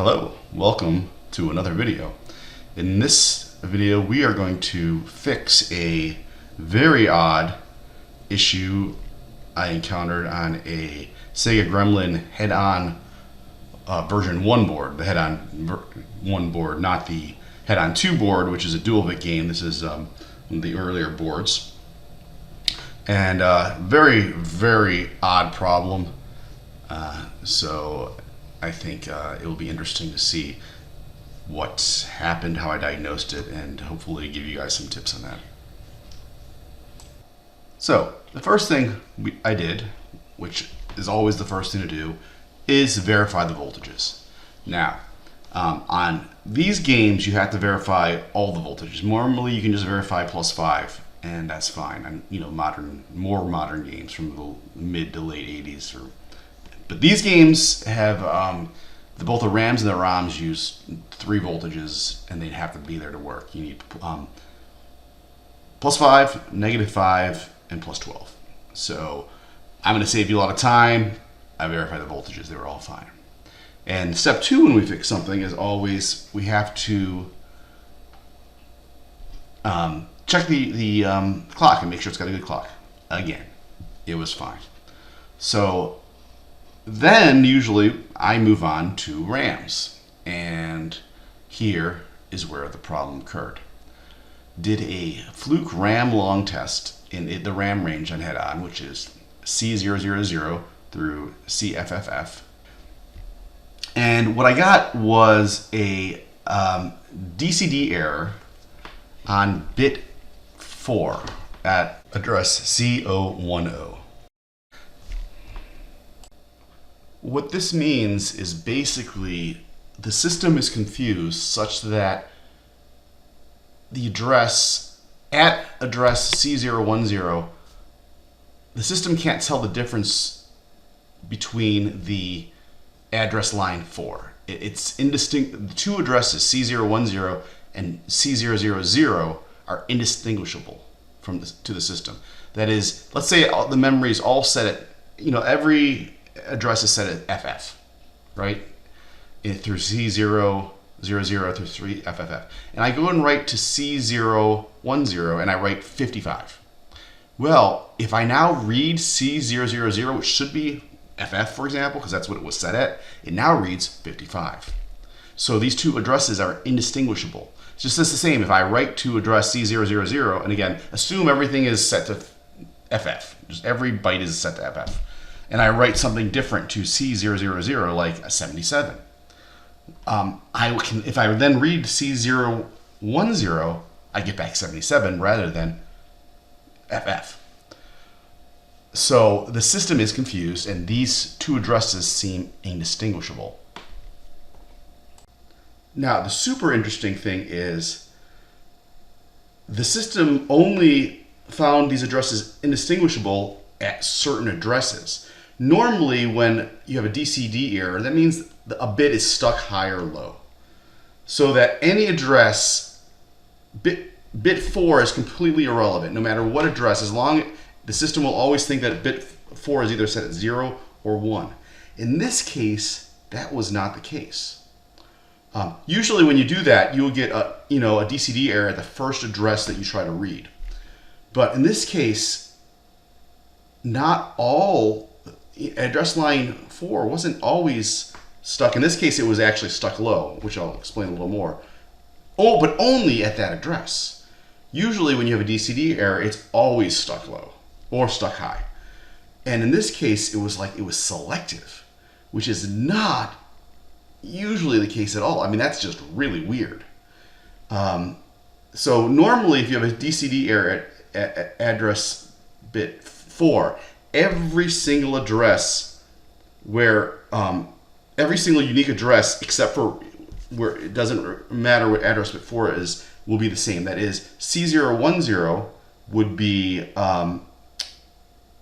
Hello, welcome to another video. In this video we are going to fix a very odd issue I encountered on a Sega Gremlin Head On version 1 board. The Head On 1 board, not the Head On 2 board, which is a dual-bit game. This is one of the earlier boards. And very odd problem. So I think it will be interesting to see what's happened, how I diagnosed it, and hopefully give you guys some tips on that. So the first thing I did, which is always the first thing to do, is verify the voltages. Now, on these games, you have to verify all the voltages. Normally, you can just verify +5, and that's fine. On more modern games from the mid to late 80s. But these games have both the RAMs and the ROMs use 3 voltages, and they'd have to be there to work. You need +5, -5, and +12. So I'm going to save you a lot of time. I verify the voltages; they were all fine. And step 2 when we fix something is always we have to check the clock and make sure it's got a good clock. Again, it was fine. So then usually I move on to RAMs, and here is where the problem occurred. Did a fluke RAM long test in the RAM range on Head On, which is C000 through CFFF, and what I got was a DCD error on bit 4 at address C010. What this means is basically the system is confused such that the address at address C010, the system can't tell the difference between the address line 4. It's indistinct. The two addresses C010 and C000 are indistinguishable to the system. That is, let's say the memory is all set at, every address is set at FF, right? Through C000 through 3FFF. And I go and write to C010 and I write 55. Well, if I now read C000, which should be FF, for example, because that's what it was set at, it now reads 55. So these two addresses are indistinguishable. It's just the same if I write to address C000, and again, assume everything is set to FF. Just every byte is set to FF. And I write something different to C000, like a 77. If I then read C010, I get back 77 rather than FF. So the system is confused, and these two addresses seem indistinguishable. Now, the super interesting thing is the system only found these addresses indistinguishable at certain addresses. Normally, when you have a DCD error, that means a bit is stuck high or low. So that any address, bit 4 is completely irrelevant, no matter what address, as long as the system will always think that bit 4 is either set at 0 or 1. In this case, that was not the case. Usually when you do that, you'll get a DCD error at the first address that you try to read. But in this case, not all address line 4 wasn't always stuck. In this case, it was actually stuck low, which I'll explain a little more. Oh, but only at that address. Usually when you have a DCD error, it's always stuck low or stuck high. And in this case, it was selective, which is not usually the case at all. I mean, that's just really weird. So normally if you have a DCD error at address bit 4, every single address every single unique address except for where it doesn't matter what address bit 4 is will be the same. That is, C010 would be,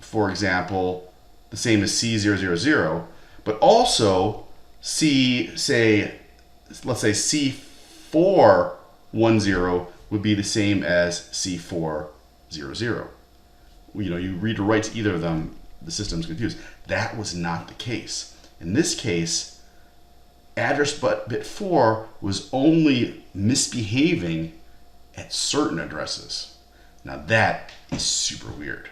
for example, the same as C000, but also let's say C410 would be the same as C400. You read or write to either of them, the system's confused. That was not the case. In this case, address bit 4 was only misbehaving at certain addresses. Now that is super weird.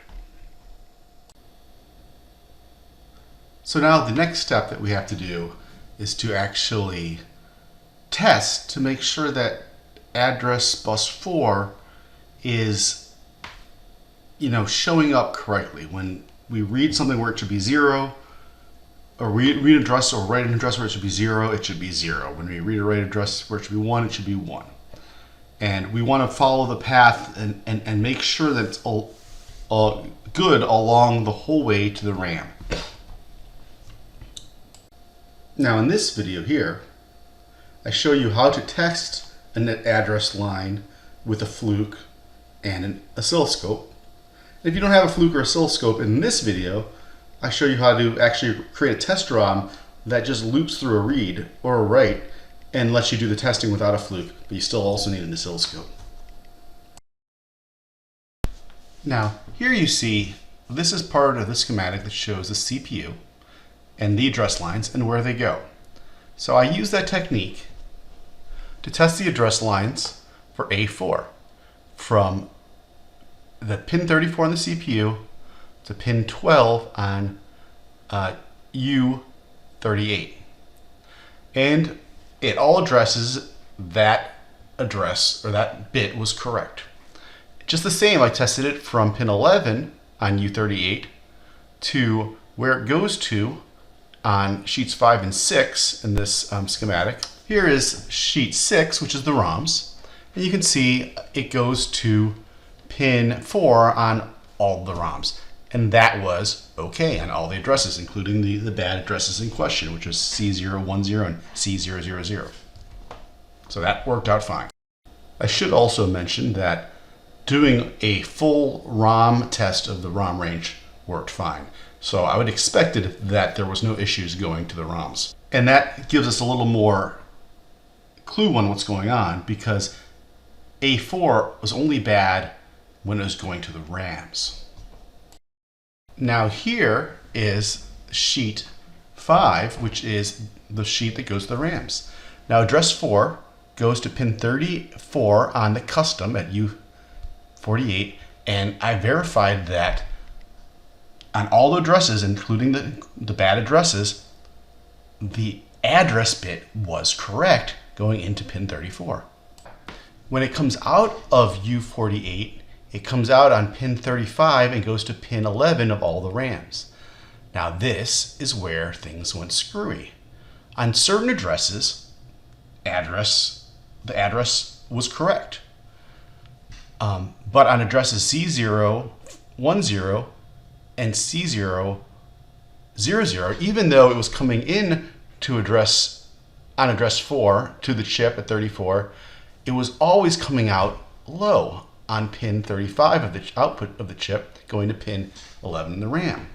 So now the next step that we have to do is to actually test to make sure that address bus 4 is, showing up correctly. When we read something where it should be 0, or read an address or write an address where it should be 0, it should be 0. When we read or write an address where it should be 1, it should be 1. And we want to follow the path and make sure that it's good along the whole way to the RAM. Now in this video here, I show you how to test a net address line with a fluke and an oscilloscope. And if you don't have a fluke or oscilloscope, in this video, I show you how to actually create a test ROM that just loops through a read or a write and lets you do the testing without a fluke, but you still also need an oscilloscope. Now, here you see, this is part of the schematic that shows the CPU and the address lines and where they go. So I use that technique to test the address lines for A4 from the pin 34 on the CPU to pin 12 on U38. And it all addresses that address, or that bit was correct. Just the same, I tested it from pin 11 on U38 to where it goes to on sheets 5 and 6 in this schematic. Here is sheet 6, which is the ROMs. And you can see it goes to pin 4 on all the ROMs. And that was okay on all the addresses, including the bad addresses in question, which was C010 and C000. So that worked out fine. I should also mention that doing a full ROM test of the ROM range worked fine. So I would expected that there was no issues going to the ROMs. And that gives us a little more clue on what's going on, because A4 was only bad when it was going to the RAMs. Now here is sheet 5, which is the sheet that goes to the RAMs. Now address 4 goes to pin 34 on the custom at U48, and I verified that on all the addresses, including the bad addresses, the address bit was correct going into pin 34. When it comes out of U48, it comes out on pin 35 and goes to pin 11 of all the RAMs. Now this is where things went screwy. On certain addresses, the address was correct. But on addresses C010 and C000, even though it was coming in to address 4 to the chip at 34, it was always coming out low on pin 35 of the output of the chip going to pin 11 in the RAM.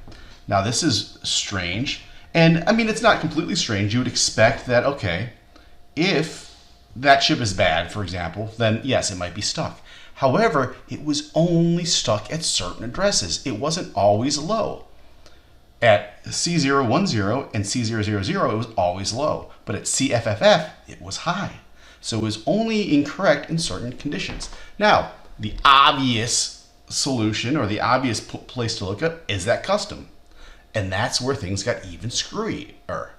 Now this is strange, and I mean, it's not completely strange. You would expect that, okay, if that chip is bad, for example, then yes, it might be stuck. However, it was only stuck at certain addresses. It wasn't always low. At C010 and C000, it was always low, but at CFFF, it was high. So it was only incorrect in certain conditions. Now, the obvious solution, or the obvious place to look at, is that custom. And that's where things got even screwier.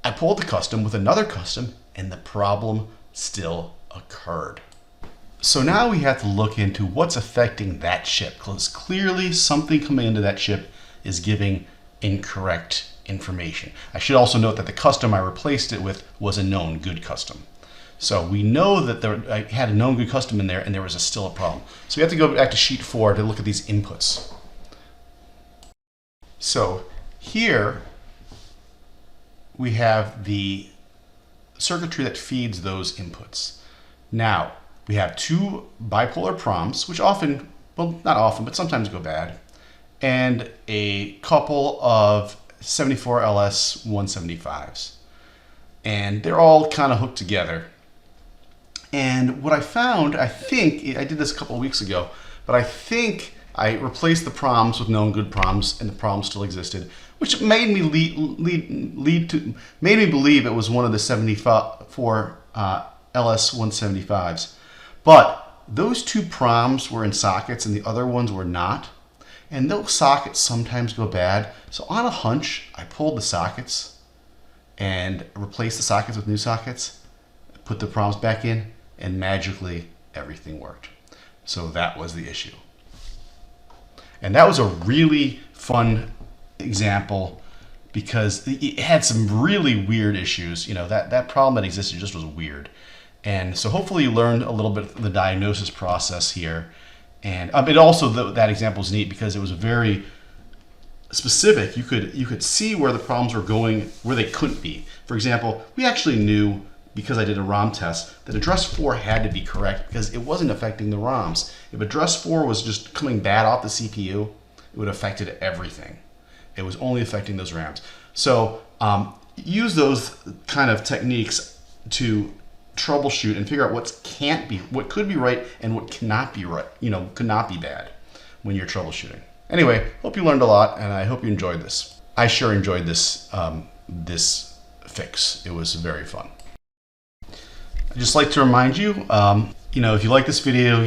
I pulled the custom with another custom, and the problem still occurred. So now we have to look into what's affecting that chip, because clearly something coming into that chip is giving incorrect information. I should also note that the custom I replaced it with was a known good custom. So we know that I had a known good custom in there, and there was still a problem. So we have to go back to sheet 4 to look at these inputs. So here we have the circuitry that feeds those inputs. Now, we have 2 bipolar proms, which often, well, not often, but sometimes go bad, and a couple of 74LS 175s. And they're all kind of hooked together. And what I found, I think, I did this a couple of weeks ago, but I think I replaced the proms with known good proms, and the proms still existed, which made me made me believe it was one of the 74 LS175s. But those two proms were in sockets and the other ones were not. And those sockets sometimes go bad. So on a hunch, I pulled the sockets and replaced the sockets with new sockets, put the proms back in, and magically everything worked. So that was the issue. And that was a really fun example because it had some really weird issues. You know, that problem that existed just was weird. And so hopefully you learned a little bit of the diagnosis process here. And it also, that example is neat because it was very specific. You could see where the problems were going, where they couldn't be. For example, we actually knew, because I did a ROM test, that address 4 had to be correct because it wasn't affecting the ROMs. If address 4 was just coming bad off the CPU, it would have affected everything. It was only affecting those RAMs. So use those kind of techniques to troubleshoot and figure out what could be right and what cannot be right, could not be bad when you're troubleshooting. Anyway, hope you learned a lot, and I hope you enjoyed this. I sure enjoyed this this fix. It was very fun. I'd just like to remind you, if you like this video,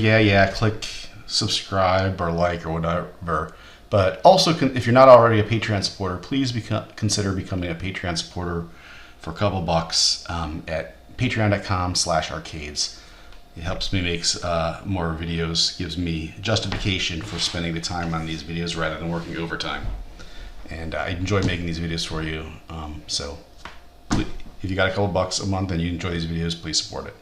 click subscribe or like or whatever. But also, if you're not already a Patreon supporter, please consider becoming a Patreon supporter for a couple bucks at patreon.com/arcades. It helps me make more videos, gives me justification for spending the time on these videos rather than working overtime. And I enjoy making these videos for you. So if you got a couple bucks a month and you enjoy these videos, please support it.